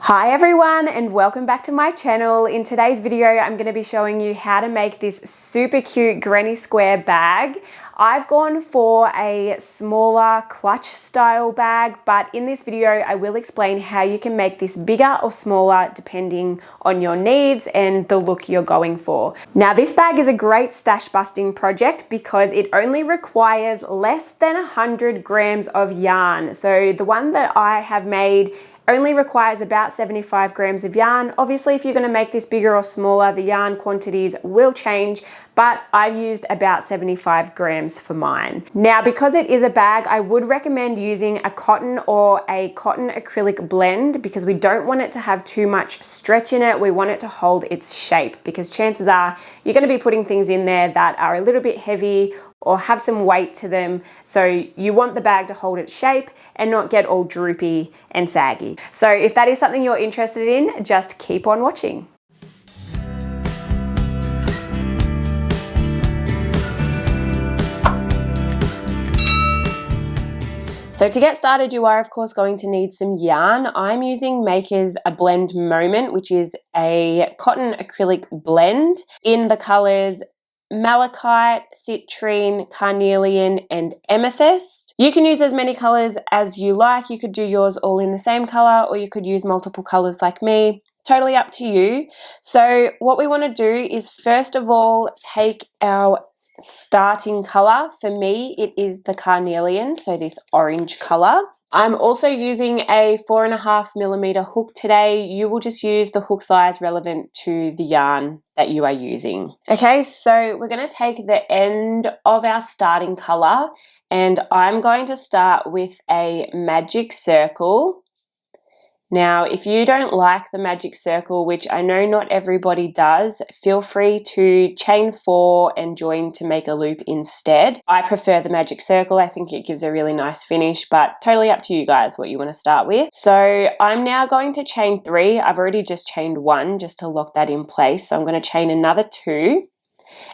Hi everyone and welcome back to my channel. In today's video I'm going to be showing you how to make this super cute granny square bag. I've gone for a smaller clutch style bag, but in this video I will explain how you can make this bigger or smaller depending on your needs and the look you're going for. Now this bag is a great stash busting project because it only requires less than 100 grams of yarn. So the one that I have made only requires about 75 grams of yarn. Obviously, if you're going to make this bigger or smaller, the yarn quantities will change, but I've used about 75 grams for mine. Now, because it is a bag, I would recommend using a cotton or a cotton acrylic blend because we don't want it to have too much stretch in it. We want it to hold its shape because chances are you're going to be putting things in there that are a little bit heavy or have some weight to them. So you want the bag to hold its shape and not get all droopy and saggy. So if that is something you're interested in, just keep on watching. So to get started, you are of course going to need some yarn. I'm using Maker's A Blend Moment, which is a cotton acrylic blend in the colors malachite, citrine, carnelian, and amethyst. You can use as many colors as you like. You could do yours all in the same color, or you could use multiple colors like me. Totally up to you. So what we want to do is first of all take our starting color. For me, it is the carnelian, so this orange color. I'm also using a 4.5mm hook today. You will just use the hook size relevant to the yarn that you are using. Okay, so we're going to take the end of our starting color and I'm going to start with a magic circle. Now, if you don't like the magic circle, which I know not everybody does, feel free to chain 4 and join to make a loop instead. I prefer the magic circle. I think it gives a really nice finish, but totally up to you guys what you want to start with. So I'm now going to chain 3. I've already just chained 1 just to lock that in place. So I'm going to chain another 2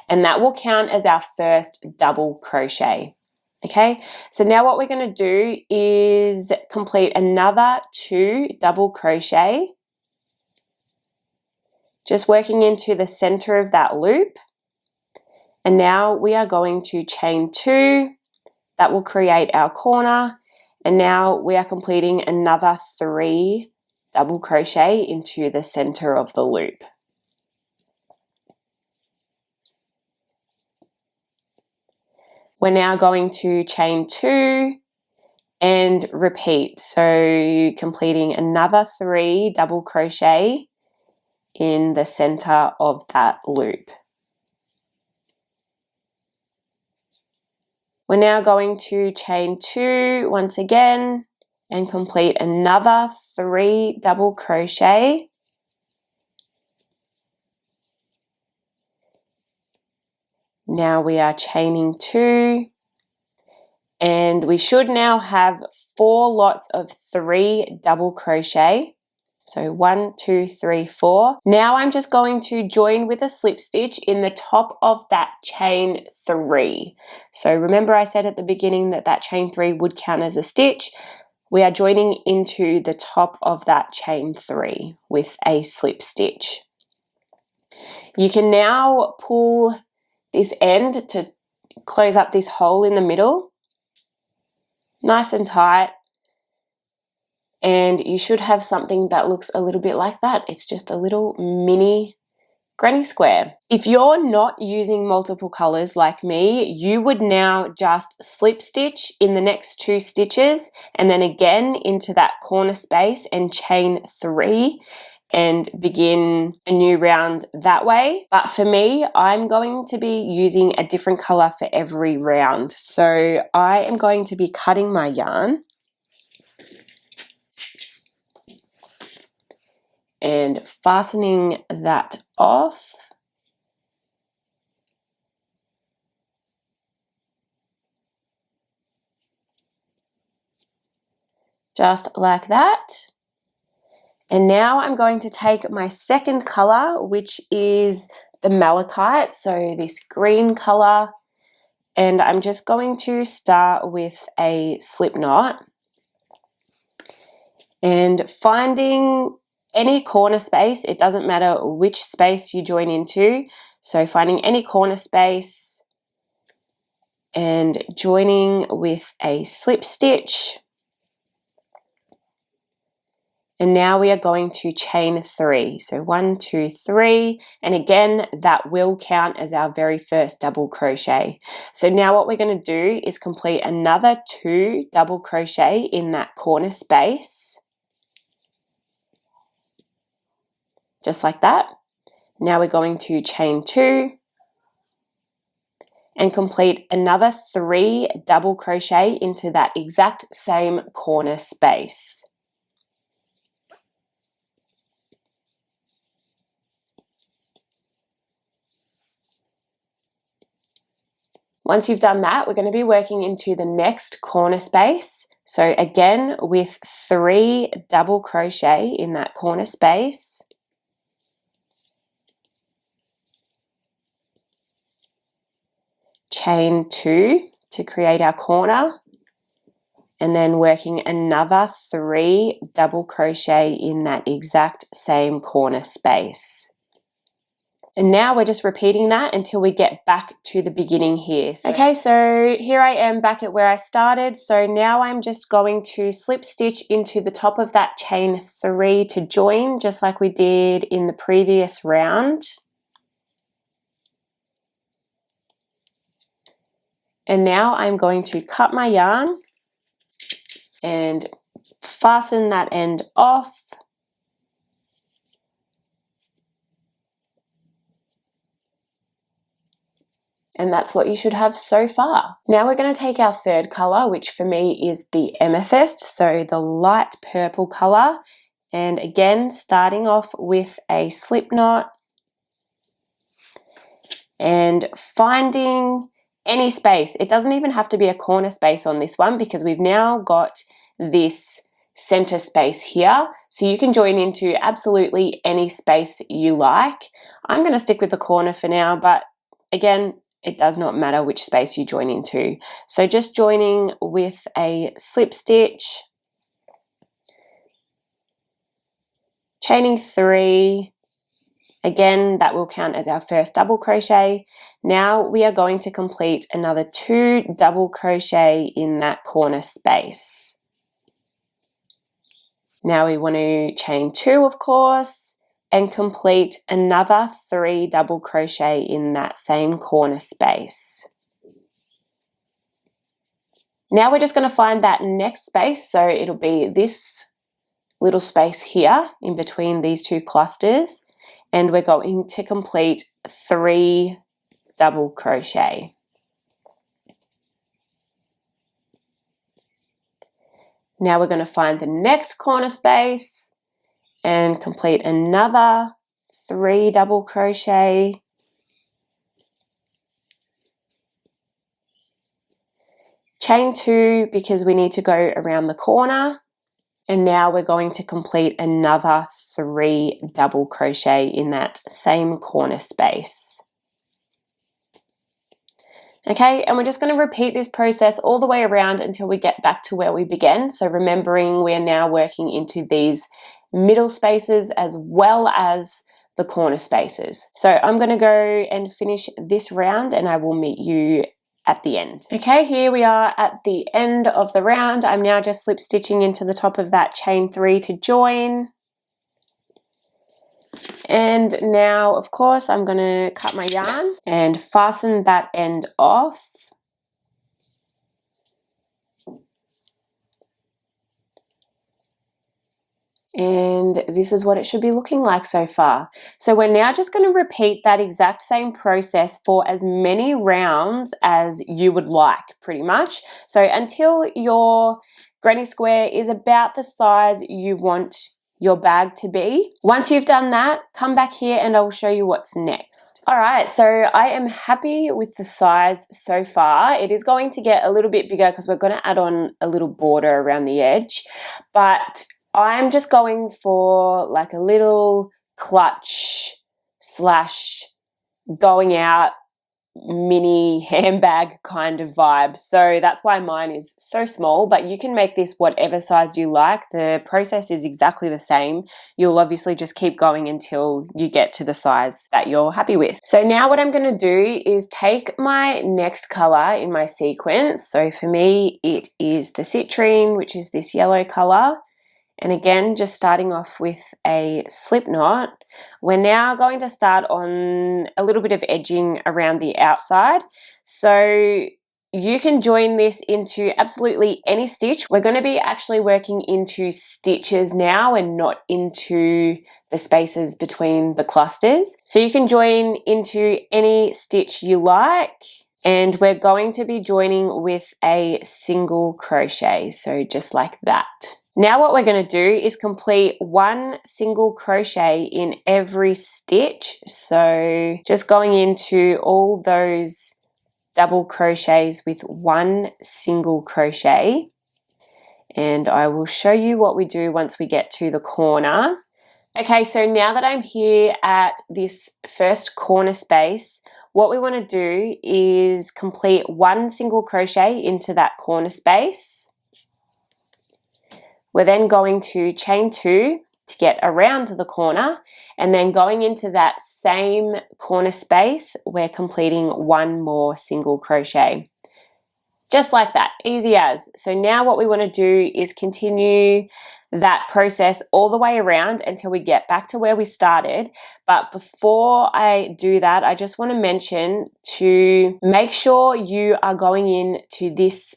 and that will count as our first double crochet. Okay, so now what we're going to do is complete another 2 double crochet, just working into the center of that loop. And now we are going to chain 2, that will create our corner. And now we are completing another 3 double crochet into the center of the loop. We're now going to chain 2 and repeat. So completing another 3 double crochet in the center of that loop. We're now going to chain 2 once again and complete another 3 double crochet. Now we are chaining 2 and we should now have 4 lots of 3 double crochet. So 1, 2, 3, 4. Now I'm just going to join with a slip stitch in the top of that chain 3. So remember I said at the beginning that that chain 3 would count as a stitch. We are joining into the top of that chain 3 with a slip stitch. You can now pull this end to close up this hole in the middle, nice and tight. And you should have something that looks a little bit like that. It's just a little mini granny square. If you're not using multiple colors like me, you would now just slip stitch in the next 2 stitches and then again into that corner space and chain 3 and begin a new round that way. But for me, I'm going to be using a different color for every round. So I am going to be cutting my yarn and fastening that off. Just like that. And now I'm going to take my second color, which is the malachite, so this green color, and I'm just going to start with a slip knot and finding any corner space. It doesn't matter which space you join into. So finding any corner space and joining with a slip stitch. And now we are going to chain 3. So 1, 2, 3, and again, that will count as our very first double crochet. So now what we're going to do is complete another 2 double crochet in that corner space. Just like that. Now we're going to chain 2 and complete another 3 double crochet into that exact same corner space. Once you've done that, we're going to be working into the next corner space. So again, with 3 double crochet in that corner space. Chain 2 to create our corner. And then working another 3 double crochet in that exact same corner space. And now we're just repeating that until we get back to the beginning here. Okay, so here I am back at where I started. So now I'm just going to slip stitch into the top of that chain 3 to join, just like we did in the previous round. And now I'm going to cut my yarn and fasten that end off. And that's what you should have so far. Now we're going to take our third color, which for me is the amethyst, so the light purple color. And again, starting off with a slip knot and finding any space. It doesn't even have to be a corner space on this one because we've now got this center space here. So you can join into absolutely any space you like. I'm going to stick with the corner for now, but again, it does not matter which space you join into. So just joining with a slip stitch, chaining 3, again, that will count as our first double crochet. Now we are going to complete another 2 double crochet in that corner space. Now we want to chain 2, of course, and complete another 3 double crochet in that same corner space. Now we're just going to find that next space, so it'll be this little space here in between these 2 clusters, and we're going to complete 3 double crochet. Now we're going to find the next corner space and complete another 3 double crochet. Chain 2 because we need to go around the corner. And now we're going to complete another 3 double crochet in that same corner space. Okay, and we're just going to repeat this process all the way around until we get back to where we began. So remembering we're now working into these middle spaces as well as the corner spaces. So I'm going to go and finish this round and I will meet you at the end. Okay, here we are at the end of the round. I'm now just slip stitching into the top of that chain 3 to join. And now, of course, I'm going to cut my yarn and fasten that end off. And this is what it should be looking like so far. So we're now just going to repeat that exact same process for as many rounds as you would like, pretty much. So until your granny square is about the size you want your bag to be. Once you've done that, come back here and I'll show you what's next. All right, so I am happy with the size so far. It is going to get a little bit bigger because we're going to add on a little border around the edge, but I'm just going for like a little clutch / going out mini handbag kind of vibe. So that's why mine is so small, but you can make this whatever size you like. The process is exactly the same. You'll obviously just keep going until you get to the size that you're happy with. So now what I'm going to do is take my next color in my sequence. So for me, it is the citrine, which is this yellow color. And again, just starting off with a slip knot, we're now going to start on a little bit of edging around the outside. So you can join this into absolutely any stitch. We're going to be actually working into stitches now and not into the spaces between the clusters. So you can join into any stitch you like. And we're going to be joining with a single crochet, so just like that. Now what we're going to do is complete one single crochet in every stitch. So just going into all those double crochets with one single crochet. And I will show you what we do once we get to the corner. Okay, so now that I'm here at this first corner space, what we want to do is complete one single crochet into that corner space. We're then going to chain 2 to get around the corner, and then going into that same corner space, we're completing one more single crochet. Just like that, easy as. So now what we want to do is continue that process all the way around until we get back to where we started. But before I do that, I just want to mention to make sure you are going into this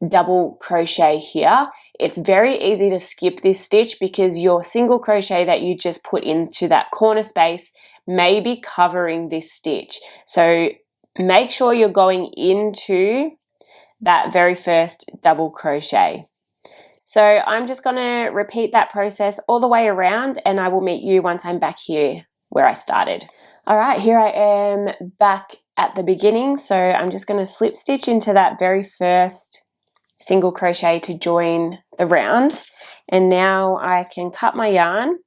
double crochet here. It's very easy to skip this stitch because your single crochet that you just put into that corner space may be covering this stitch. So make sure you're going into that very first double crochet. So I'm just going to repeat that process all the way around, and I will meet you once I'm back here where I started. All right, here I am back at the beginning. So I'm just going to slip stitch into that very first single crochet to join the round, and now I can cut my yarn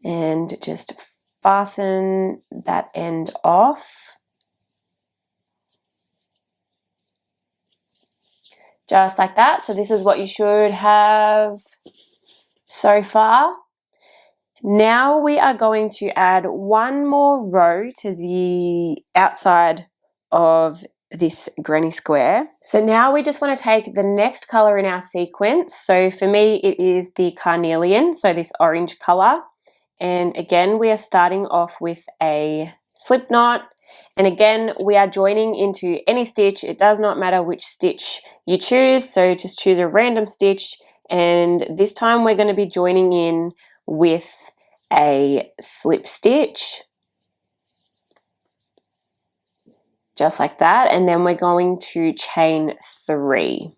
and just fasten that end off. Just like that. So this is what you should have so far. Now we are going to add one more row to the outside of this granny square. So now we just want to take the next color in our sequence. So for me, it is the carnelian, so this orange color. And again, we are starting off with a slip knot. And again, we are joining into any stitch. It does not matter which stitch you choose. So just choose a random stitch. And this time we're going to be joining in with a slip stitch. Just like that. And then we're going to chain 3.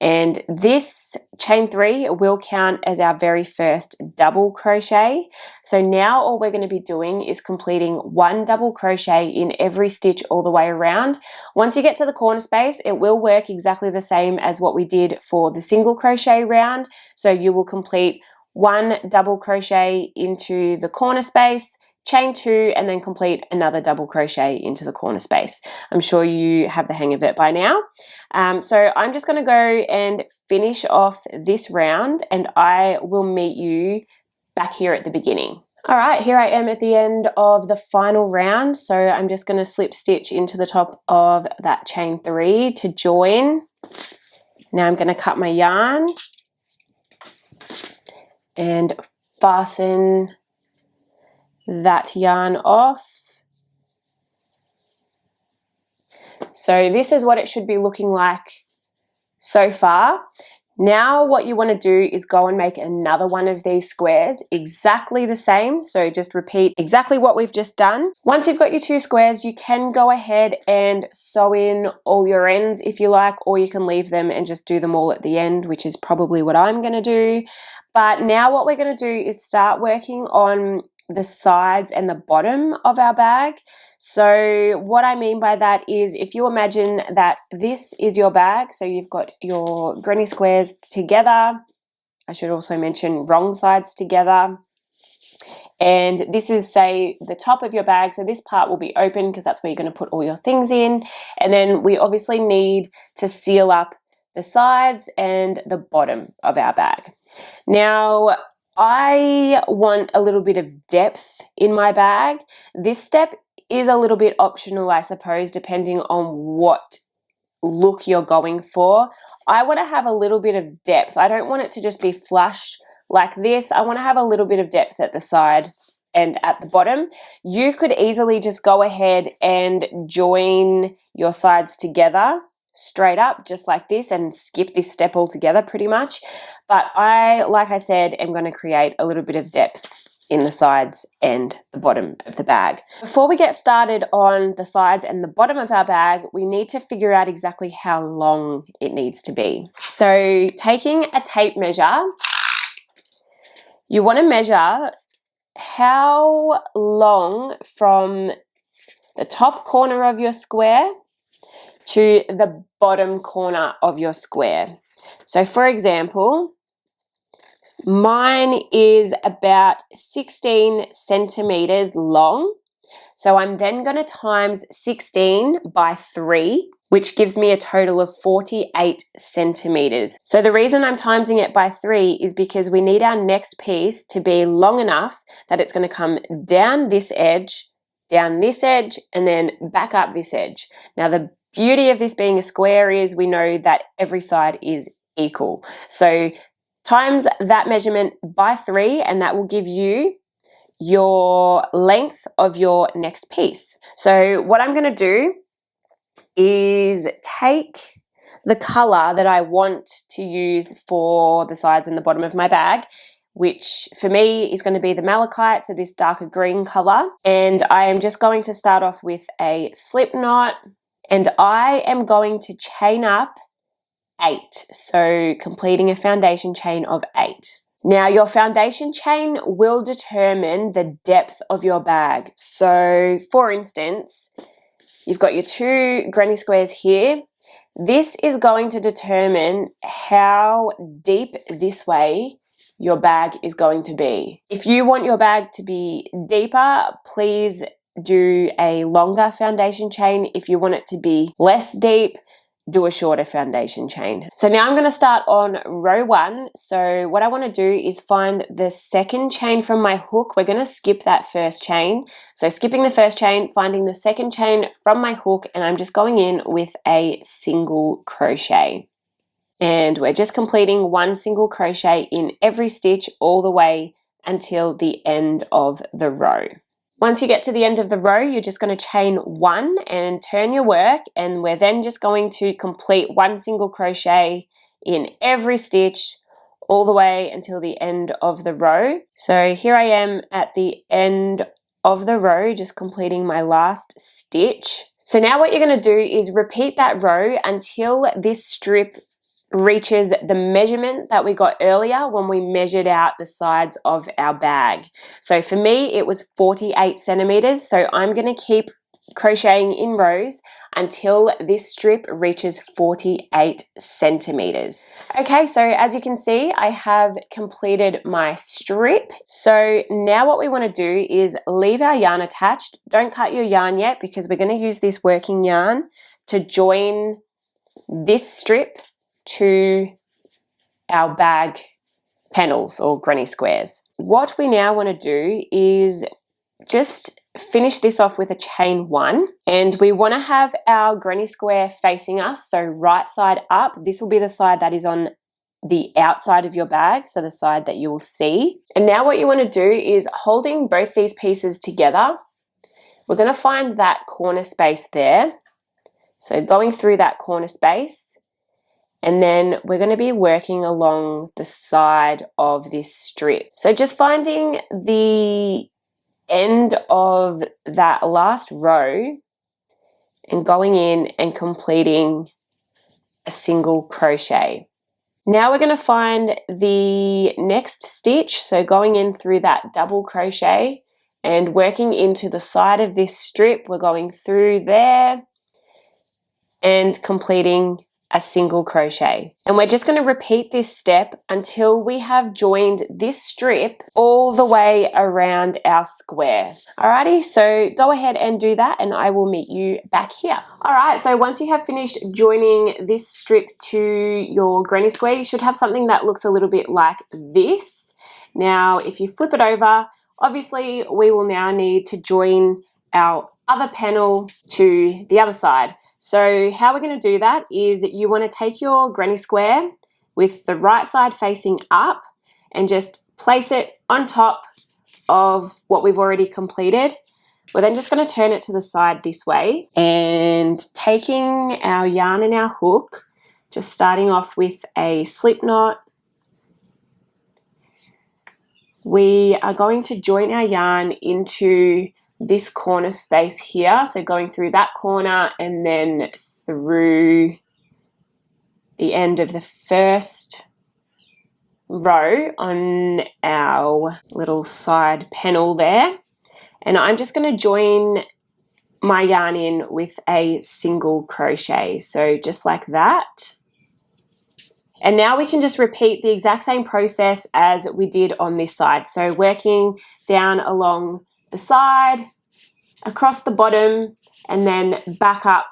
And this chain 3 will count as our very first double crochet. So now all we're going to be doing is completing one double crochet in every stitch all the way around. Once you get to the corner space, it will work exactly the same as what we did for the single crochet round. So you will complete one double crochet into the corner space, chain 2, and then complete another double crochet into the corner space. I'm sure you have the hang of it by now. So I'm just going to go and finish off this round, and I will meet you back here at the beginning. All right, here I am at the end of the final round. So I'm just going to slip stitch into the top of that chain 3 to join. Now I'm going to cut my yarn and fasten that yarn off. So this is what it should be looking like so far. Now what you want to do is go and make another one of these squares exactly the same. So just repeat exactly what we've just done. Once you've got your 2 squares, you can go ahead and sew in all your ends if you like, or you can leave them and just do them all at the end, which is probably what I'm going to do. But now what we're going to do is start working on the sides and the bottom of our bag. So what I mean by that is, if you imagine that this is your bag, so you've got your granny squares together, I should also mention wrong sides together, And this is, say, the top of your bag. So this part will be open because that's where you're going to put all your things in. And then we obviously need to seal up the sides and the bottom of our bag. Now, I want a little bit of depth in my bag. This step is a little bit optional, I suppose, depending on what look you're going for. I want to have a little bit of depth. I don't want it to just be flush like this. I want to have a little bit of depth at the side and at the bottom. You could easily just go ahead and join your sides together straight up just like this and skip this step altogether pretty much. But I, like I said, am going to create a little bit of depth in the sides and the bottom of the bag. Before we get started on the sides and the bottom of our bag, we need to figure out exactly how long it needs to be. So taking a tape measure, you want to measure how long from the top corner of your square to the bottom corner of your square. So for example, mine is about 16 centimeters long. So I'm then going to times 16 by 3, which gives me a total of 48 centimeters. So the reason I'm timesing it by 3 is because we need our next piece to be long enough that it's going to come down this edge, and then back up this edge. Now the beauty of this being a square is we know that every side is equal. So times that measurement by 3, and that will give you your length of your next piece. So what I'm going to do is take the color that I want to use for the sides and the bottom of my bag, which for me is going to be the malachite, so this darker green color. And I am just going to start off with a slip knot, and I am going to chain up 8, so completing a foundation chain of 8. Now your foundation chain will determine the depth of your bag. So for instance, you've got your 2 granny squares here. This is going to determine how deep this way your bag is going to be. If you want your bag to be deeper, please do a longer foundation chain. If you want it to be less deep, do a shorter foundation chain. So now I'm going to start on row 1. So what I want to do is find the second chain from my hook. We're going to skip that first chain. So skipping the first chain, finding the second chain from my hook, and I'm just going in with a single crochet. And we're just completing 1 single crochet in every stitch all the way until the end of the row. Once you get to the end of the row, you're just going to chain 1 and turn your work, and we're then just going to complete 1 single crochet in every stitch all the way until the end of the row. So here I am at the end of the row, just completing my last stitch. So now what you're going to do is repeat that row until this strip reaches the measurement that we got earlier when we measured out the sides of our bag. So for me, it was 48 centimeters. So I'm going to keep crocheting in rows until this strip reaches 48 centimeters. Okay, so as you can see, I have completed my strip. So now what we want to do is leave our yarn attached. Don't cut your yarn yet because we're going to use this working yarn to join this strip to our bag panels or granny squares. What we now want to do is just finish this off with a chain 1, and we want to have our granny square facing us, so right side up. This will be the side that is on the outside of your bag, so the side that you will see. And now what you want to do is holding both these pieces together, we're going to find that corner space there. So going through that corner space, and then we're going to be working along the side of this strip. So just finding the end of that last row and going in and completing a single crochet. Now we're going to find the next stitch, so going in through that double crochet and working into the side of this strip. We're going through there and completing a single crochet. And we're just going to repeat this step until we have joined this strip all the way around our square. Alrighty, so go ahead and do that and I will meet you back here. Alright, so once you have finished joining this strip to your granny square, you should have something that looks a little bit like this. Now, if you flip it over, obviously we will now need to join our other panel to the other side. So how we're going to do that is you want to take your granny square with the right side facing up and just place it on top of what we've already completed. We're then just going to turn it to the side this way and taking our yarn and our hook, just starting off with a slip knot. We are going to join our yarn into this corner space here, so going through that corner and then through the end of the first row on our little side panel there. And I'm just going to join my yarn in with a single crochet, so just like that. And now we can just repeat the exact same process as we did on this side, so working down along the side, across the bottom, and then back up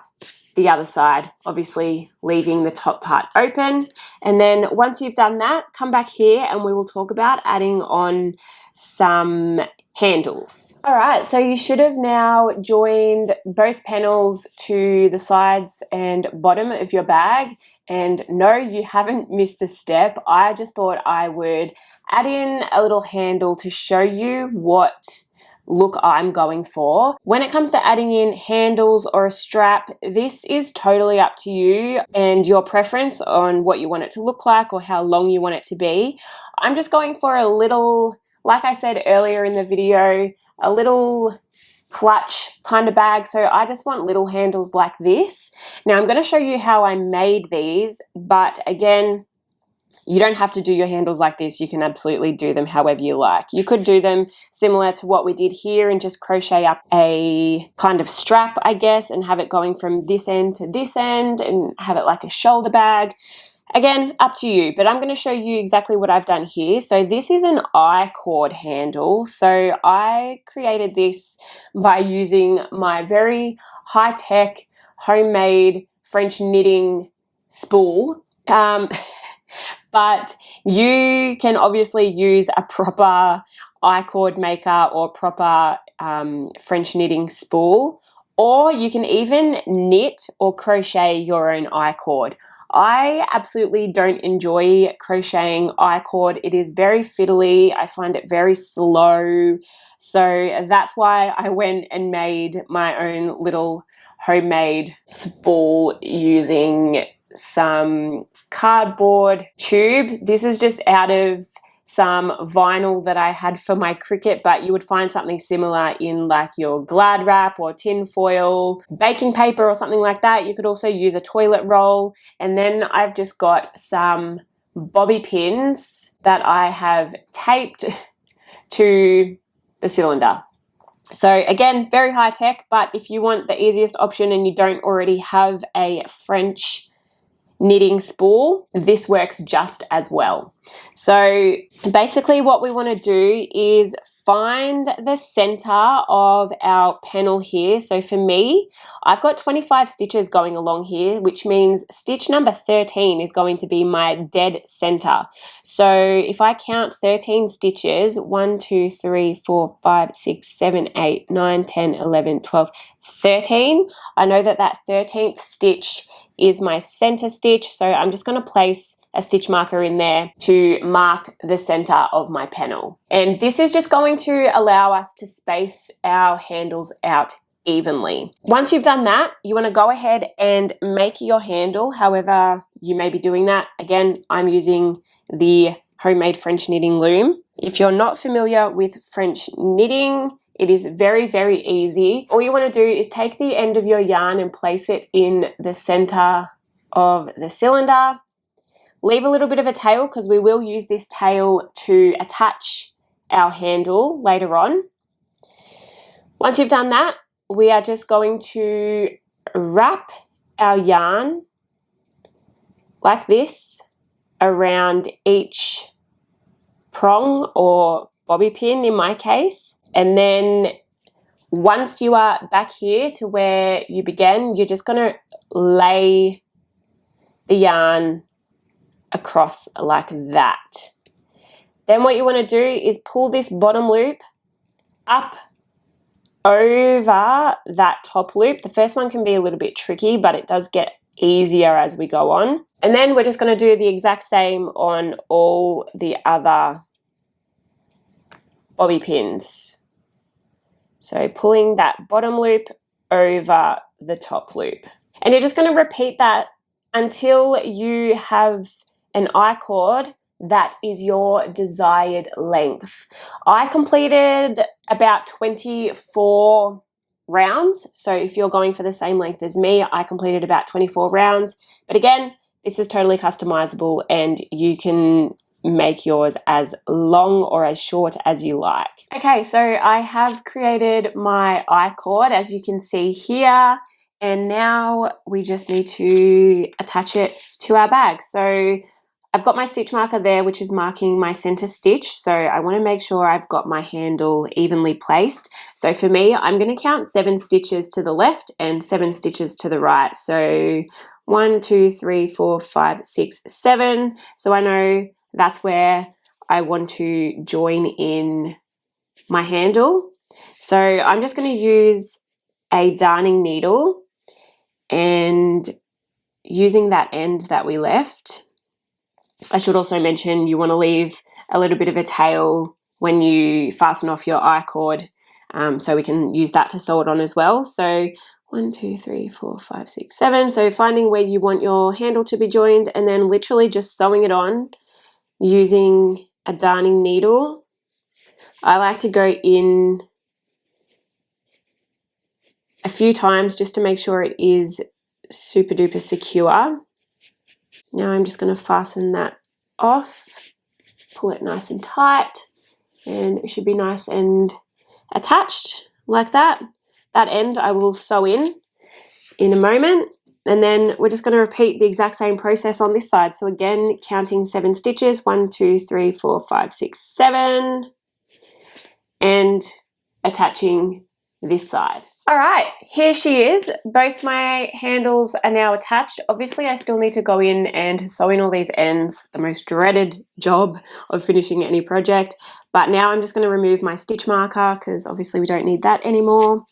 the other side, obviously leaving the top part open. And then once you've done that, come back here and we will talk about adding on some handles. All right, so you should have now joined both panels to the sides and bottom of your bag. And no, you haven't missed a step. I just thought I would add in a little handle to show you what look I'm going for. When it comes to adding in handles or a strap, this is totally up to you and your preference on what you want it to look like or how long you want it to be. I'm just going for a little, like I said earlier in the video, a little clutch kind of bag. So I just want little handles like this. Now I'm going to show you how I made these, but again, you don't have to do your handles like this. You can absolutely do them however you like. You could do them similar to what we did here and just crochet up a kind of strap, I guess, and have it going from this end to this end and have it like a shoulder bag. Again, up to you, but I'm going to show you exactly what I've done here. So this is an I-cord handle. So I created this by using my very high-tech, homemade French knitting spool. But you can obviously use a proper I-cord maker or proper French knitting spool, or you can even knit or crochet your own I-cord. I absolutely don't enjoy crocheting I-cord. It is very fiddly. I find it very slow. So that's why I went and made my own little homemade spool using some cardboard tube. This is just out of some vinyl that I had for my Cricut, but you would find something similar in like your Glad wrap or tin foil, baking paper or something like that. You could also use a toilet roll. And then I've just got some bobby pins that I have taped to the cylinder. So again, very high tech, but if you want the easiest option and you don't already have a French knitting spool, this works just as well. So basically what we want to do is find the center of our panel here. So for me, I've got 25 stitches going along here, which means stitch number 13 is going to be my dead center. So if I count 13 stitches, 1, 2, 3, 4, 5, 6, 7, 8, 9, 10, 11, 12, 13, I know that that 13th stitch is my center stitch, so I'm just going to place a stitch marker in there to mark the center of my panel. And this is just going to allow us to space our handles out evenly. Once you've done that, you want to go ahead and make your handle however you may be doing that. Again, I'm using the homemade French knitting loom. If you're not familiar with French knitting, it is very, very easy. All you want to do is take the end of your yarn and place it in the center of the cylinder. Leave a little bit of a tail because we will use this tail to attach our handle later on. Once you've done that, we are just going to wrap our yarn like this around each prong or bobby pin in my case. And then once you are back here to where you began, you're just going to lay the yarn across like that. Then what you want to do is pull this bottom loop up over that top loop. The first one can be a little bit tricky, but it does get easier as we go on. And then we're just going to do the exact same on all the other bobby pins. So pulling that bottom loop over the top loop. And you're just going to repeat that until you have an I-cord that is your desired length. I completed about 24 rounds. So if you're going for the same length as me, I completed about 24 rounds. But again, this is totally customizable and you can make yours as long or as short as you like. Okay, so I have created my I-cord, as you can see here, and now we just need to attach it to our bag. So I've got my stitch marker there, which is marking my center stitch. So I want to make sure I've got my handle evenly placed. So for me, I'm going to count 7 stitches to the left and 7 stitches to the right. So 1, 2, 3, 4, 5, 6, 7. So I know that's where I want to join in my handle. So I'm just going to use a darning needle and using that end that we left. I should also mention you want to leave a little bit of a tail when you fasten off your I-cord, so we can use that to sew it on as well. So 1, 2, 3, 4, 5, 6, 7. So finding where you want your handle to be joined and then literally just sewing it on using a darning needle. I like to go in a few times just to make sure it is super duper secure. Now I'm just going to fasten that off, pull it nice and tight, and it should be nice and attached like that. That end I will sew in a moment. And then we're just going to repeat the exact same process on this side. So again, counting 7 stitches, 1, 2, 3, 4, 5, 6, 7, and attaching this side. All right, here she is. Both my handles are now attached. Obviously, I still need to go in and sew in all these ends, the most dreaded job of finishing any project. But now I'm just going to remove my stitch marker because obviously we don't need that anymore.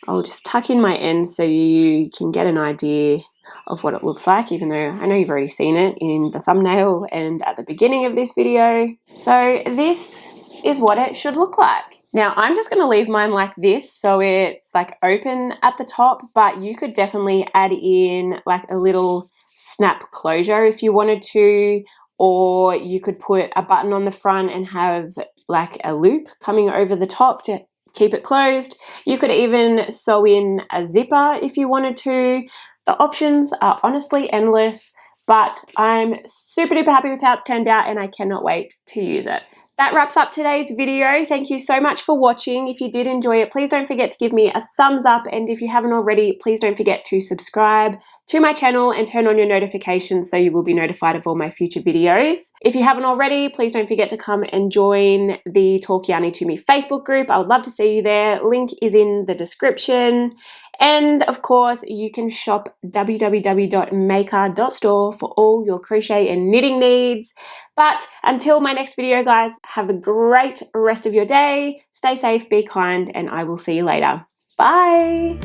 I'll just tuck in my ends so you can get an idea of what it looks like, even though I know you've already seen it in the thumbnail and at the beginning of this video. So this is what it should look like. Now I'm just going to leave mine like this so it's like open at the top, but you could definitely add in like a little snap closure if you wanted to, or you could put a button on the front and have like a loop coming over the top to keep it closed. You could even sew in a zipper if you wanted to. The options are honestly endless, but I'm super duper happy with how it's turned out and I cannot wait to use it. That wraps up today's video. Thank you so much for watching. If you did enjoy it, please don't forget to give me a thumbs up. And if you haven't already, please don't forget to subscribe to my channel and turn on your notifications so you will be notified of all my future videos. If you haven't already, please don't forget to come and join the Talk Yarny to Me Facebook group. I would love to see you there. Link is in the description. And of course, you can shop www.maker.store for all your crochet and knitting needs. But until my next video, guys, have a great rest of your day. Stay safe, be kind, and I will see you later. Bye.